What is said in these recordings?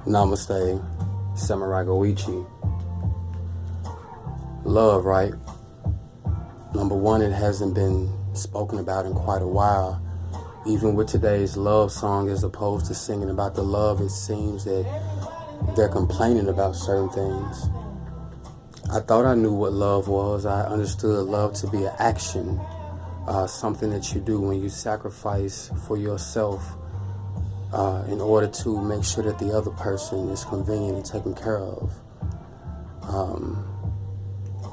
Namaste, Samurai Goichi. Love, right? Number one, it hasn't been spoken about in quite a while. Even with today's love song, as opposed to singing about the love, it seems that they're complaining about certain things. I thought I knew what love was. I understood love to be an action, something that you do when you sacrifice for yourself in order to make sure that the other person is convenient and taken care of.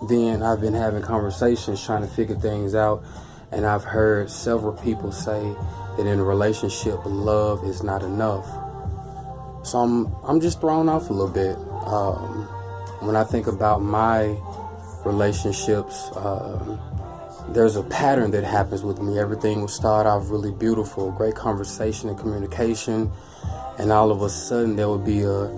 Then I've been having conversations trying to figure things out, and I've heard several people say that in a relationship, love is not enough. So I'm just thrown off a little bit. When I think about my relationships, there's a pattern that happens with me. Everything will start off really beautiful, great conversation and communication, and all of a sudden there will be a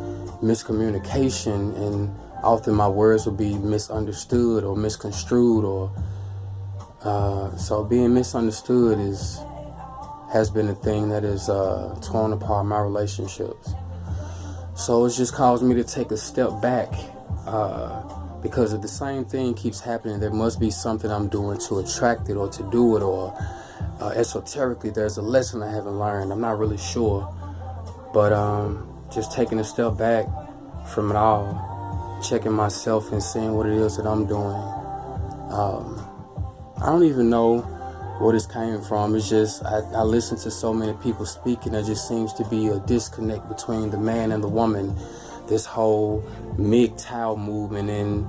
miscommunication, and often my words will be misunderstood or misconstrued, or so being misunderstood has been a thing that has torn apart my relationships. So it's just caused me to take a step back, because if the same thing keeps happening, there must be something I'm doing to attract it or to do it, or esoterically there's a lesson I haven't learned. I'm not really sure, but just taking a step back from it all, checking myself and seeing what it is that I'm doing. I don't even know where this came from. It's just I listen to so many people speak, and there just seems to be a disconnect between the man and the woman. This whole MGTOW movement, and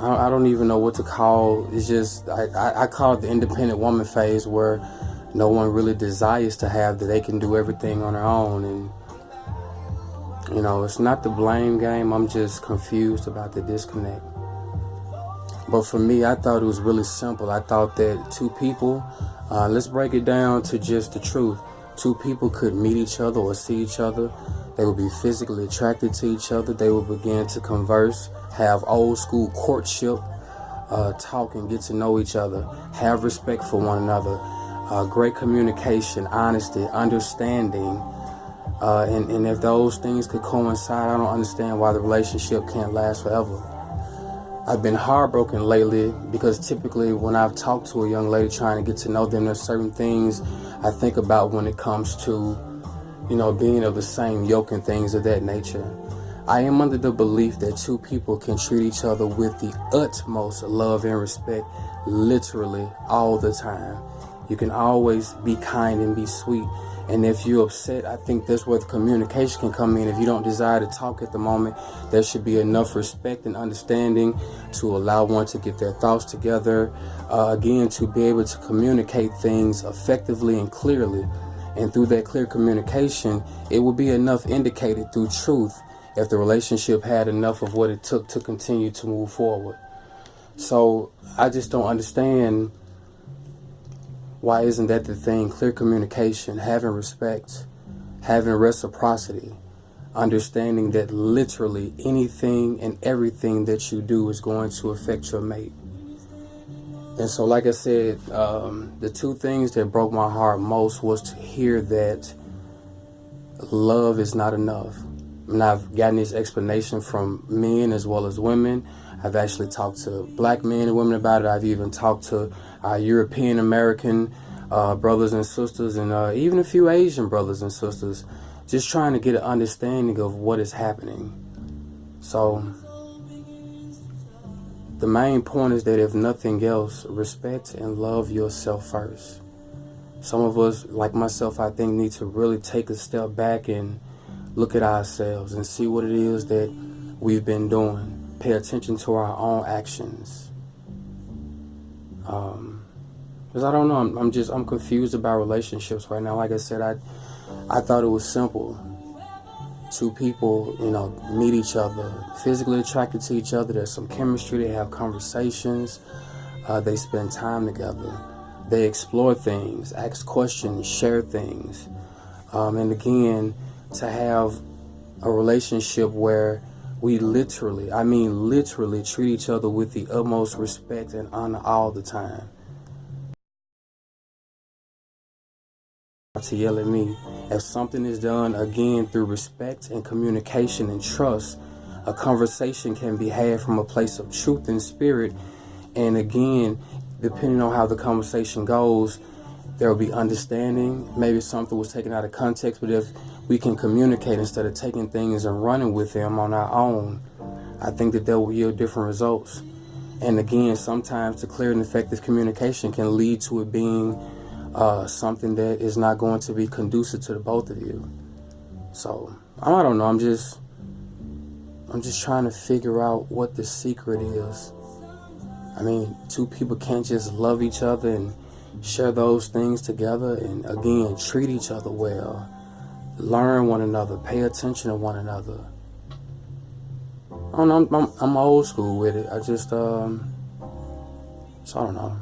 I don't even know what to call. It's just I call it the independent woman phase, where no one really desires to have that they can do everything on their own. And it's not the blame game. I'm just confused about the disconnect. But for me, I thought it was really simple. I thought that two people, let's break it down to just the truth. Two people could meet each other or see each other. They would be physically attracted to each other. They would begin to converse, have old school courtship, talk and get to know each other, have respect for one another, great communication, honesty, understanding. And if those things could coincide, I don't understand why the relationship can't last forever. I've been heartbroken lately because typically when I've talked to a young lady trying to get to know them, there's certain things I think about when it comes to, being of the same yoke and things of that nature. I am under the belief that two people can treat each other with the utmost love and respect, literally all the time. You can always be kind and be sweet. And if you're upset, I think that's where the communication can come in. If you don't desire to talk at the moment, there should be enough respect and understanding to allow one to get their thoughts together. Again, to be able to communicate things effectively and clearly. And through that clear communication, it will be enough indicated through truth if the relationship had enough of what it took to continue to move forward. So I just don't understand, why isn't that the thing? Clear communication, having respect, having reciprocity, understanding that literally anything and everything that you do is going to affect your mate. And so, like I said, the two things that broke my heart most was to hear that love is not enough. And I've gotten this explanation from men as well as women. I've actually talked to black men and women about it. I've even talked to our European American brothers and sisters, and even a few Asian brothers and sisters, just trying to get an understanding of what is happening. So the main point is that if nothing else, respect and love yourself first. Some of us, like myself, I think need to really take a step back and look at ourselves and see what it is that we've been doing. Pay attention to our own actions. Because I don't know, I'm confused about relationships right now. Like I said, I thought it was simple. Two people, meet each other, physically attracted to each other. There's some chemistry. They have conversations. They spend time together. They explore things, ask questions, share things. And again, to have a relationship where we literally treat each other with the utmost respect and honor all the time. To yell at me, If something is done, again, through respect and communication and trust, a conversation can be had from a place of truth and spirit. And again, depending on how the conversation goes, there will be understanding. Maybe something was taken out of context, but if we can communicate instead of taking things and running with them on our own, I think that will yield different results. And again, sometimes the clear and effective communication can lead to it being something that is not going to be conducive to the both of you. So I don't know. I'm just trying to figure out what the secret is. I mean, two people can't just love each other and share those things together, and again, treat each other well, learn one another, pay attention to one another. I don't know, I'm old school with it. I just, so I don't know.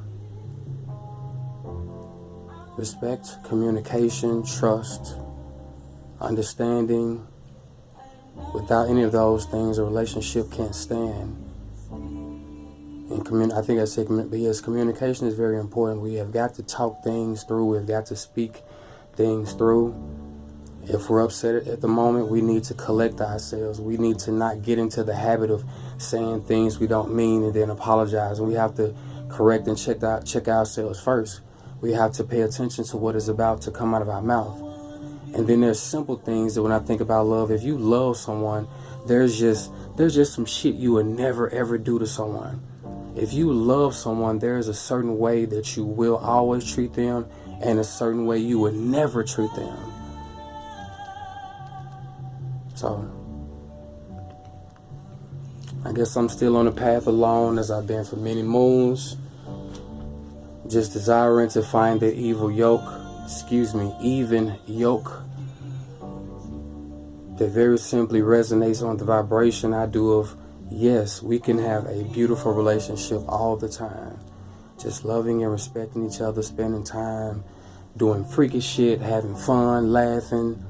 Respect, communication, trust, understanding. Without any of those things, a relationship can't stand. And I think I said, yes, communication is very important. We have got to talk things through. We've got to speak things through. If we're upset at the moment, we need to collect ourselves. We need to not get into the habit of saying things we don't mean and then apologize. And we have to correct and check ourselves first. We have to pay attention to what is about to come out of our mouth. And then there's simple things that when I think about love, if you love someone, there's just some shit you would never ever do to someone. If you love someone, there is a certain way that you will always treat them and a certain way you would never treat them. So, I guess I'm still on the path alone as I've been for many moons. Just desiring to find the even yoke that very simply resonates on the vibration I do of, yes, we can have a beautiful relationship all the time. Just loving and respecting each other, spending time, doing freaky shit, having fun, laughing,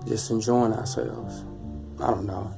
just enjoying ourselves. I don't know.